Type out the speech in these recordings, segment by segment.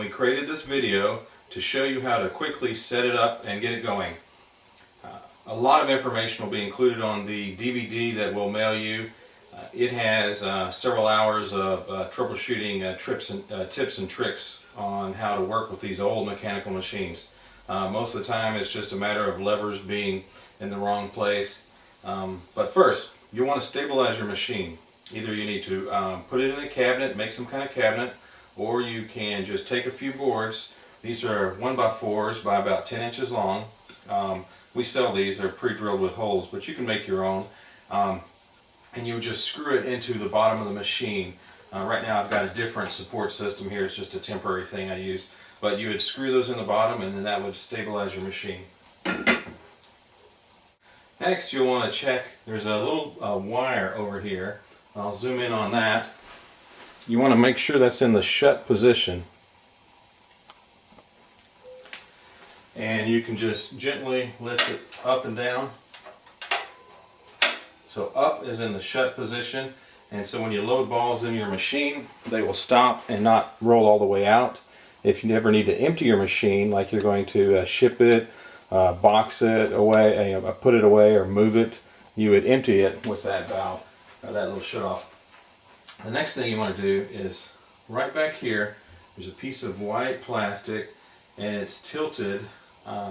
we created this video to show you how to quickly set it up and get it going. A lot of information will be included on the DVD that we'll mail you. It has several hours of troubleshooting tips and tricks on how to work with these old mechanical machines. Most of the time it's just a matter of levers being in the wrong place. But first, you want to stabilize your machine. Either you need to put it in a cabinet, make some kind of cabinet, or you can just take a few boards. These are 1x4s by about 10 inches long. We sell these, they're pre-drilled with holes, but you can make your own. And you just screw it into the bottom of the machine. Right now I've got a different support system here, it's just a temporary thing I use. But you would screw those in the bottom and then that would stabilize your machine. Next you'll want to check, there's a little wire over here. I'll zoom in on that. You want to make sure that's in the shut position. And you can just gently lift it up and down. So up is in the shut position, and so when you load balls in your machine, they will stop and not roll all the way out. If you ever need to empty your machine, like you're going to ship it, box it away, put it away or move it, you would empty it with that valve, that little shut off. The next thing you want to do is right back here, there's a piece of white plastic and it's tilted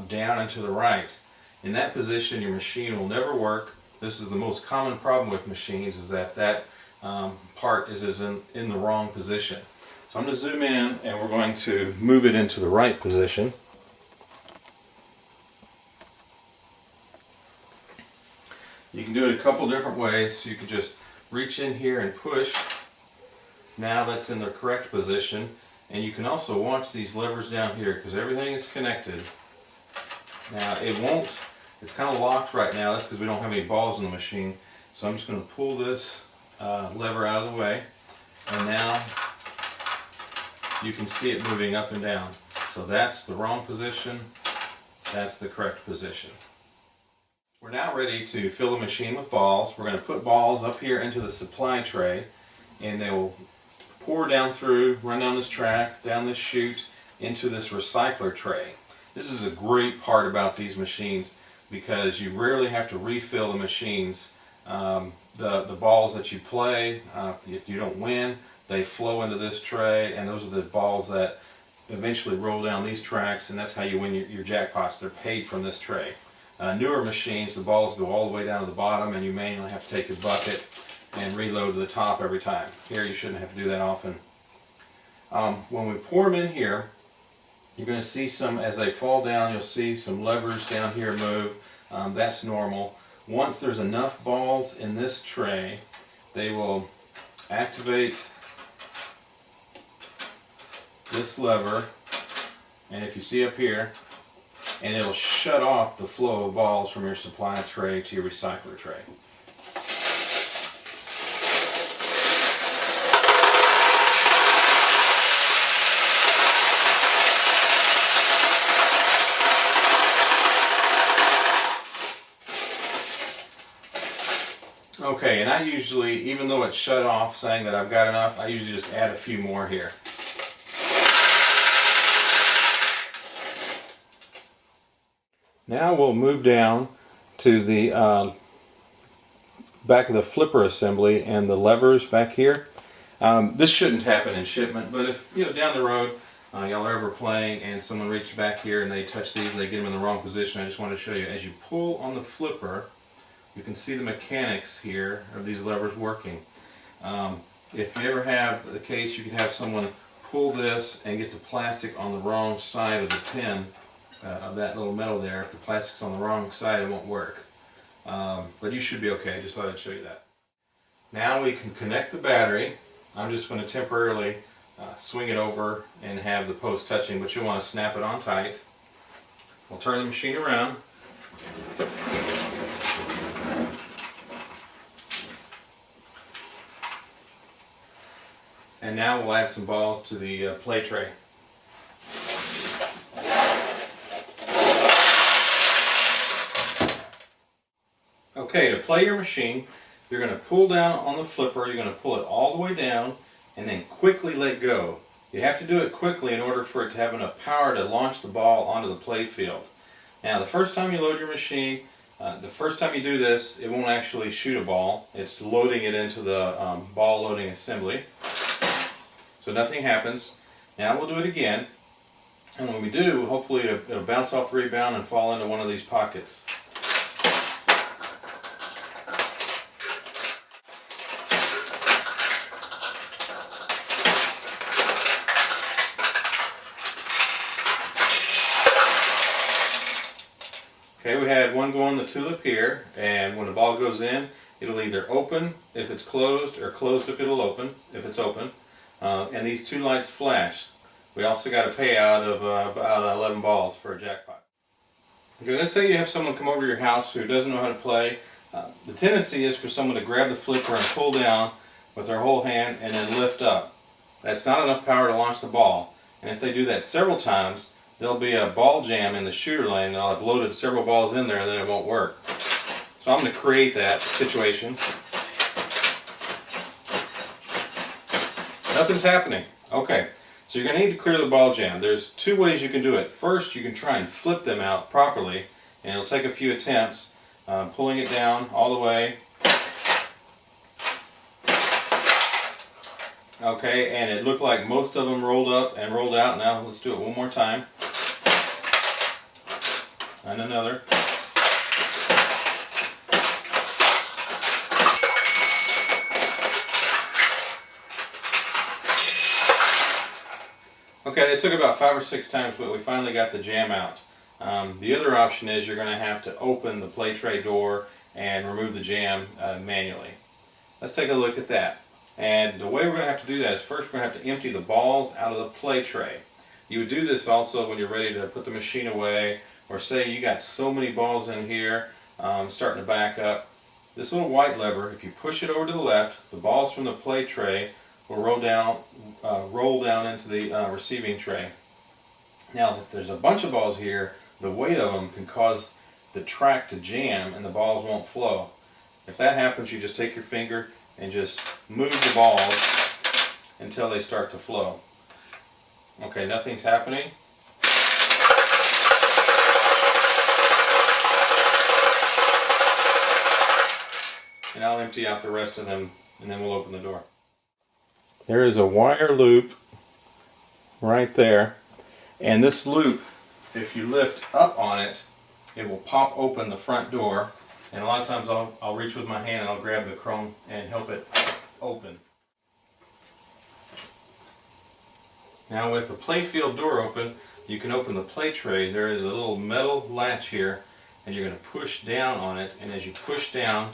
down and to the right. In that position your machine will never work. This is the most common problem with machines, is that part is in the wrong position. So I'm going to zoom in and we're going to move it into the right position. You can do it a couple different ways. You can just reach in here and push. Now that's in the correct position. And you can also watch these levers down here because everything is connected. Now it won't, it's kind of locked right now. That's because we don't have any balls in the machine. So I'm just going to pull this lever out of the way. And now you can see it moving up and down. So that's the wrong position. That's the correct position. We're now ready to fill the machine with balls. We're going to put balls up here into the supply tray and they will pour down through, run down this track, down this chute, into this recycler tray. This is a great part about these machines because you rarely have to refill the machines. The balls that you play, if you don't win, they flow into this tray, and those are the balls that eventually roll down these tracks, and that's how you win your jackpots. They're paid from this tray. Newer machines, the balls go all the way down to the bottom and you manually have to take your bucket and reload to the top every time. Here you shouldn't have to do that often. When we pour them in here, you're going to see some, as they fall down, you'll see some levers down here move. That's normal. Once there's enough balls in this tray, they will activate this lever, and if you see up here, and it'll shut off the flow of balls from your supply tray to your recycler tray. Okay, and I usually, even though it's shut off saying that I've got enough, I usually just add a few more here. Now we'll move down to the back of the flipper assembly and the levers back here. This shouldn't happen in shipment, but if down the road y'all are ever playing and someone reaches back here and they touch these and they get them in the wrong position, I just want to show you, as you pull on the flipper, you can see the mechanics here of these levers working. If you ever have the case, you can have someone pull this and get the plastic on the wrong side of the pin of that little metal there. If the plastic's on the wrong side, it won't work. But you should be okay. Just thought I'd show you that. Now we can connect the battery. I'm just going to temporarily swing it over and have the post touching, but you'll want to snap it on tight. We'll turn the machine around. And now we'll add some balls to the play tray. Okay, to play your machine, you're going to pull down on the flipper, you're going to pull it all the way down, and then quickly let go. You have to do it quickly in order for it to have enough power to launch the ball onto the play field. Now the first time you load your machine, the first time you do this, it won't actually shoot a ball. It's loading it into the ball loading assembly. So nothing happens. Now we'll do it again. And when we do, hopefully it'll bounce off the rebound and fall into one of these pockets. Okay, we had one go on the tulip here, and when the ball goes in, it'll either open if it's closed, or closed if it's open. And these two lights flash. We also got a payout of about 11 balls for a jackpot. Okay, let's say you have someone come over to your house who doesn't know how to play. The tendency is for someone to grab the flipper and pull down with their whole hand and then lift up. That's not enough power to launch the ball. And if they do that several times, there'll be a ball jam in the shooter lane. They'll have loaded several balls in there and then it won't work. So I'm going to create that situation. Nothing's happening. Okay, so you're going to need to clear the ball jam. There's two ways you can do it. First, you can try and flip them out properly, and it'll take a few attempts, pulling it down all the way. Okay, and it looked like most of them rolled up and rolled out. Now let's do it one more time. And another. Okay, they took about 5 or 6 times, but we finally got the jam out. The other option is you're going to have to open the play tray door and remove the jam manually. Let's take a look at that. And the way we're going to have to do that is first we're going to have to empty the balls out of the play tray. You would do this also when you're ready to put the machine away, or say you got so many balls in here starting to back up. This little white lever, if you push it over to the left, the balls from the play tray will roll down into the receiving tray. Now, if there's a bunch of balls here, the weight of them can cause the track to jam and the balls won't flow. If that happens, you just take your finger and just move the balls until they start to flow. Okay, nothing's happening. And I'll empty out the rest of them and then we'll open the door. There is a wire loop right there, and this loop, if you lift up on it, it will pop open the front door, and a lot of times I'll reach with my hand and I'll grab the chrome and help it open. Now with the playfield door open, you can open the play tray. There is a little metal latch here, and you're going to push down on it, and as you push down,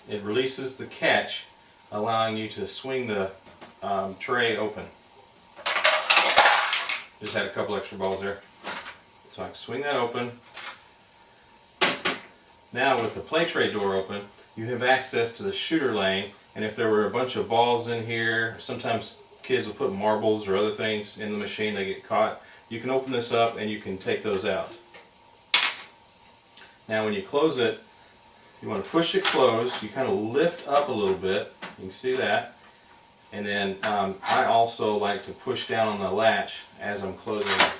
it releases the catch, allowing you to swing the tray open. Just had a couple extra balls there. So I can swing that open. Now with the play tray door open, you have access to the shooter lane, and if there were a bunch of balls in here, sometimes kids will put marbles or other things in the machine, they get caught. You can open this up and you can take those out. Now when you close it, you want to push it closed. You kind of lift up a little bit. You can see that. And then I also like to push down on the latch as I'm closing it.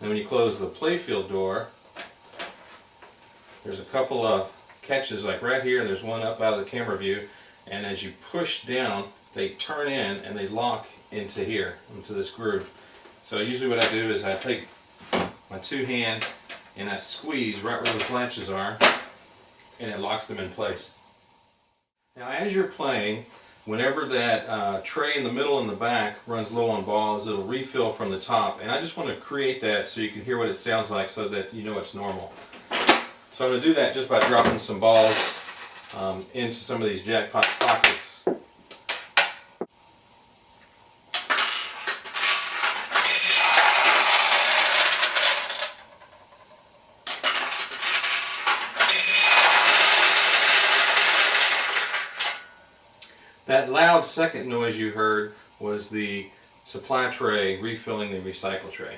And when you close the playfield door, there's a couple of catches, like right here, and there's one up out of the camera view. And as you push down, they turn in and they lock into here, into this groove. So usually what I do is I take my two hands and I squeeze right where those latches are, and it locks them in place. Now as you're playing, whenever that tray in the middle and the back runs low on balls, it'll refill from the top. And I just want to create that so you can hear what it sounds like so that you know it's normal. So I'm going to do that just by dropping some balls into some of these jackpot pockets. That loud second noise you heard was the supply tray refilling the recycle tray.